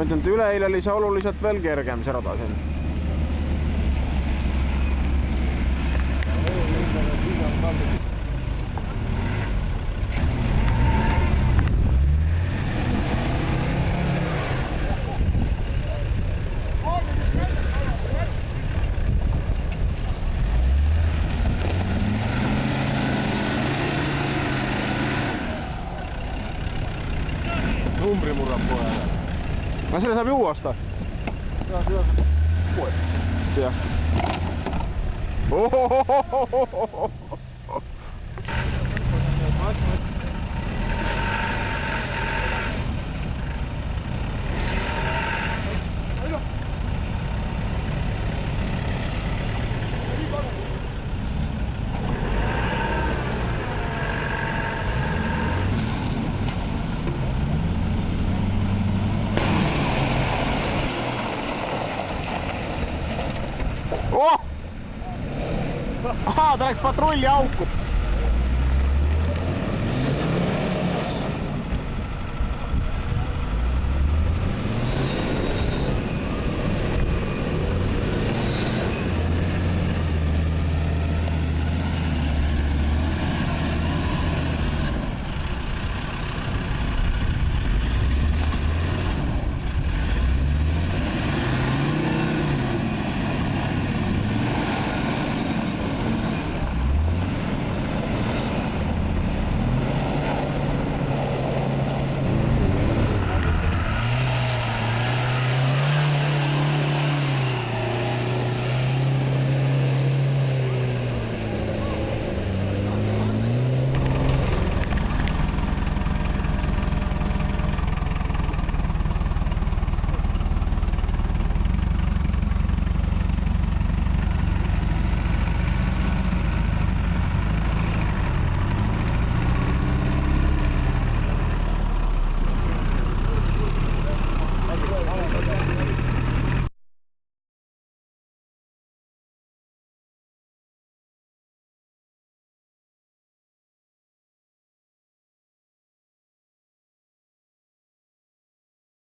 ütlen, et üleeile oli see oluliselt veel kergem, see rada siin. Numbri murrab kohe ära. No selle saab ju uuesta. Ja, seda saab uuesti. Jah. Ahaa, ta läks patrulli auku.